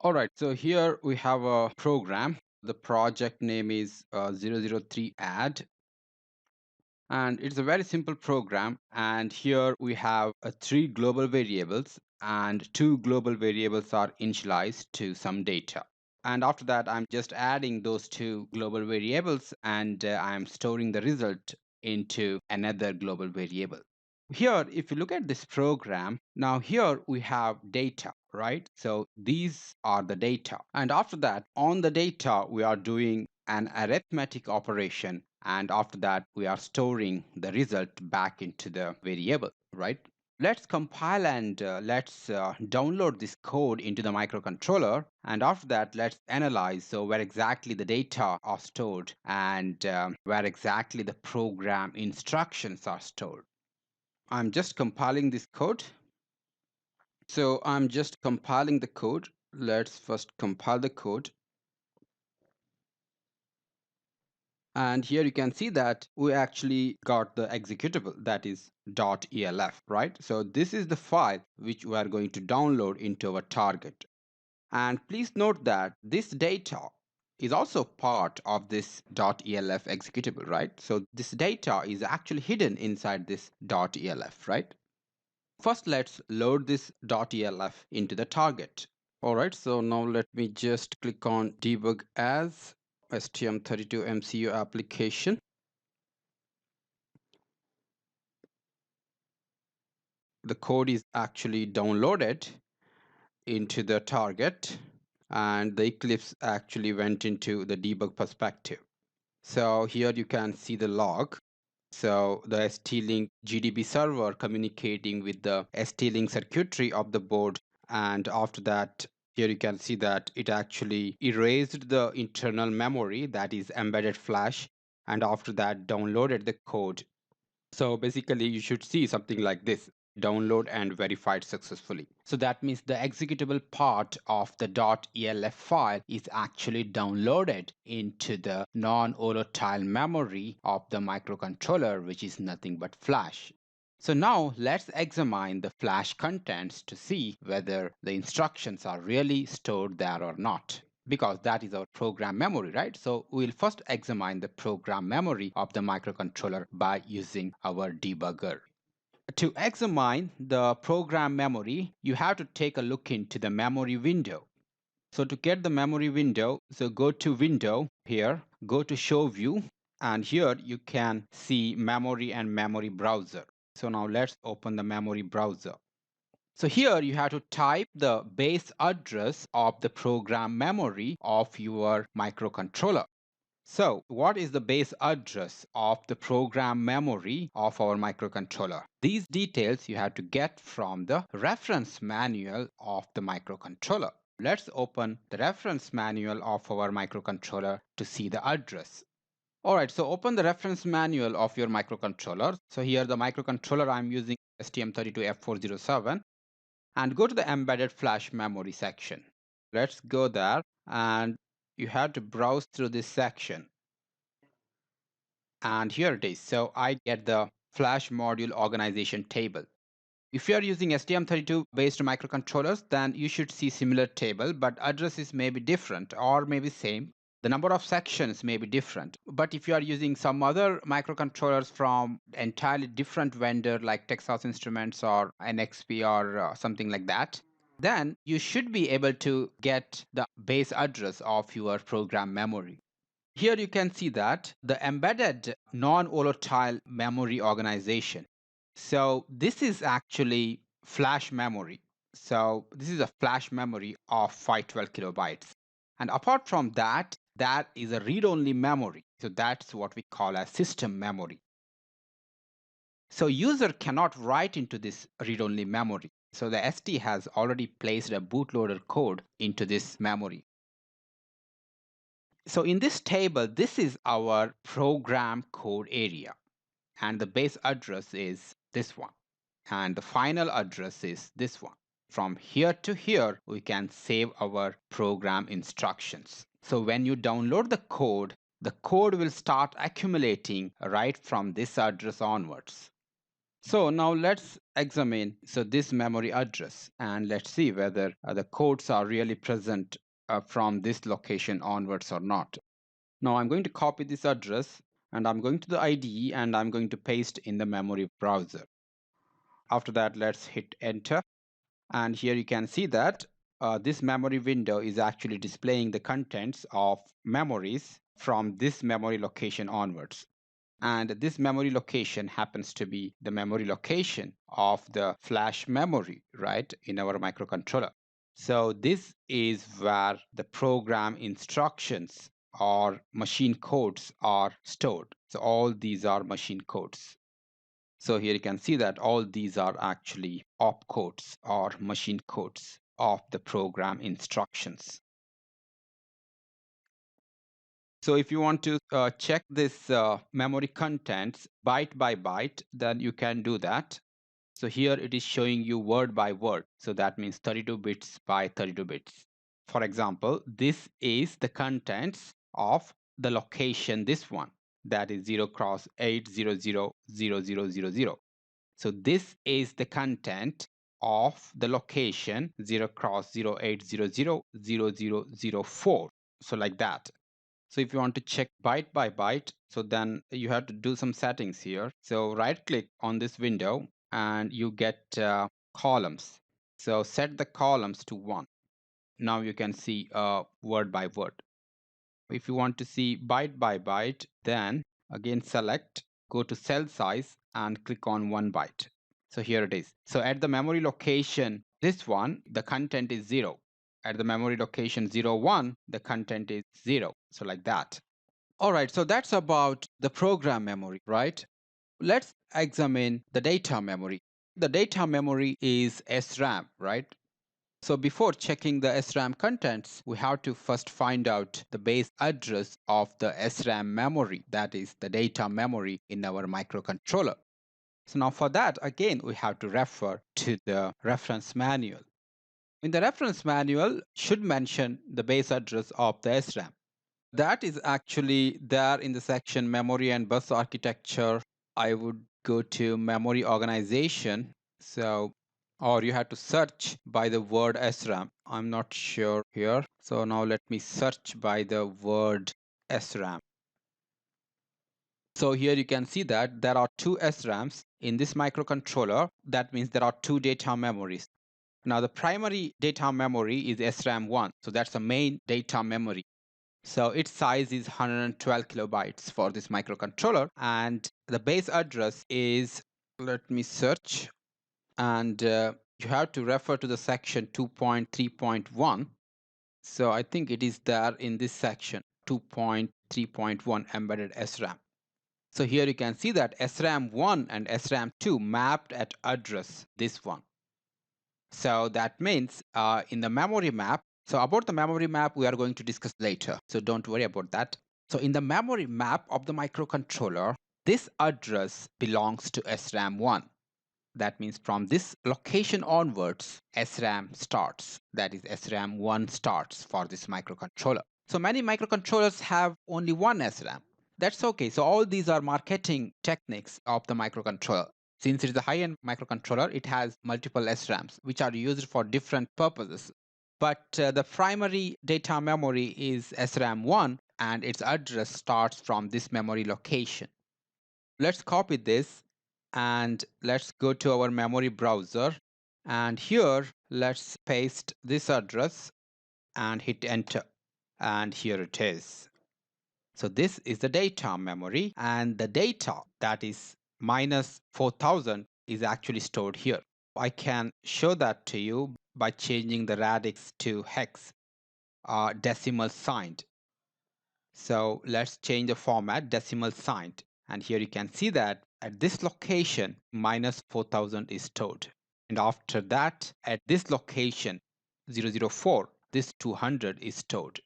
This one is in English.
All right, so here we have a program. The project name is 003 add, and it's a very simple program. And here we have three global variables, and two global variables are initialized to some data. And after that, I'm just adding those two global variables, and I'm storing the result into another global variable. Here, if you look at this program, now here we have data, right? So these are the data. And after that, on the data, we are doing an arithmetic operation. And after that, we are storing the result back into the variable, right? Let's compile and let's download this code into the microcontroller. And after that, let's analyze so where exactly the data are stored and where exactly the program instructions are stored. I'm just compiling this code. So I'm just compiling the code. Let's first compile the code. And here you can see that we actually got the executable, that is .elf, right? So this is the file which we are going to download into our target. And please note that this data is also part of this .elf executable, right? So this data is actually hidden inside this .elf, right? First, let's load this .elf into the target. All right, so now let me just click on debug as STM32 MCU application. The code is actually downloaded into the target, and the Eclipse actually went into the debug perspective. So here you can see the log. So the ST-Link GDB server communicating with the ST-Link circuitry of the board. And after that, here you can see that it actually erased the internal memory, that is embedded flash, and after that downloaded the code. So basically you should see something like this: download and verified successfully. So that means the executable part of the .elf file is actually downloaded into the non-volatile memory of the microcontroller, which is nothing but flash. So now let's examine the flash contents to see whether the instructions are really stored there or not, because that is our program memory, right? So we'll first examine the program memory of the microcontroller by using our debugger. To examine the program memory, you have to take a look into the memory window. So to get the memory window, so go to Window here, go to Show View, and here you can see Memory and Memory Browser. So now let's open the memory browser. So here you have to type the base address of the program memory of your microcontroller. So what is the base address of the program memory of our microcontroller? These details you have to get from the reference manual of the microcontroller. Let's open the reference manual of our microcontroller to see the address. Alright, so open the reference manual of your microcontroller. So here the microcontroller I'm using STM32F407, and go to the embedded flash memory section. Let's go there, and you have to browse through this section. And here it is. So I get the flash module organization table. If you are using STM32 based microcontrollers, then you should see similar table, but addresses may be different or maybe same. The number of sections may be different. But if you are using some other microcontrollers from entirely different vendor like Texas Instruments or NXP or something like that, then you should be able to get the base address of your program memory. Here you can see that the embedded non-volatile memory organization. So this is actually flash memory. So this is a flash memory of 512 kilobytes. And apart from that, that is a read-only memory. So that's what we call a system memory. So user cannot write into this read-only memory. So the ST has already placed a bootloader code into this memory. So in this table, this is our program code area, and the base address is this one, and the final address is this one. From here to here, we can save our program instructions. So when you download the code will start accumulating right from this address onwards. So now let's examine this memory address, and let's see whether the codes are really present from this location onwards or not. Now I'm going to copy this address, and I'm going to the IDE, and I'm going to paste in the memory browser. After that, let's hit enter, and here you can see that this memory window is actually displaying the contents of memories from this memory location onwards. And this memory location happens to be the memory location of the flash memory, right, in our microcontroller. So this is where the program instructions or machine codes are stored. So all these are machine codes. So here you can see that all these are actually opcodes or machine codes of the program instructions. So if you want to check this memory contents byte by byte, then you can do that. So here it is showing you word by word. So that means 32 bits by 32 bits. For example, this is the contents of the location, this one, that is 0 cross 8000000. So this is the content of the location 0 cross 08000004. So like that. So if you want to check byte by byte, so then you have to do some settings here. So right click on this window and you get columns. So set the columns to 1. Now you can see word by word. If you want to see byte by byte, then again select, go to cell size and click on 1 byte. So here it is. So at the memory location, this one, the content is 0. At the memory location 01, the content is 0. So like that. All right, so that's about the program memory, right? Let's examine the data memory. The data memory is SRAM, right? So before checking the SRAM contents, we have to first find out the base address of the SRAM memory, that is the data memory in our microcontroller. So now for that, again, we have to refer to the reference manual. In the reference manual, should mention the base address of the SRAM. That is actually there in the section memory and bus architecture. I would go to memory organization. So, or you have to search by the word SRAM. I'm not sure here. So now let me search by the word SRAM. So here you can see that there are two SRAMs in this microcontroller. That means there are two data memories. Now the primary data memory is SRAM1. So that's the main data memory. So its size is 112 kilobytes for this microcontroller, and the base address is, let me search, and you have to refer to the section 2.3.1. So I think it is there in this section 2.3.1 embedded SRAM. So here you can see that SRAM1 and SRAM2 mapped at address this one. So that means in the memory map, so about the memory map, we are going to discuss later. So don't worry about that. So in the memory map of the microcontroller, this address belongs to SRAM1. That means from this location onwards, SRAM starts. That is SRAM1 starts for this microcontroller. So many microcontrollers have only one SRAM. That's okay. So all these are marketing techniques of the microcontroller. Since it is a high-end microcontroller, it has multiple SRAMs, which are used for different purposes. But the primary data memory is SRAM1, and its address starts from this memory location. Let's copy this, and let's go to our memory browser. And here, let's paste this address and hit enter. And here it is. So this is the data memory, and the data, that is minus 4000, is actually stored here. I can show that to you by changing the radix to hex, decimal signed. So let's change the format, decimal signed. And here you can see that at this location, minus 4000 is stored. And after that, at this location, 004, this 200 is stored.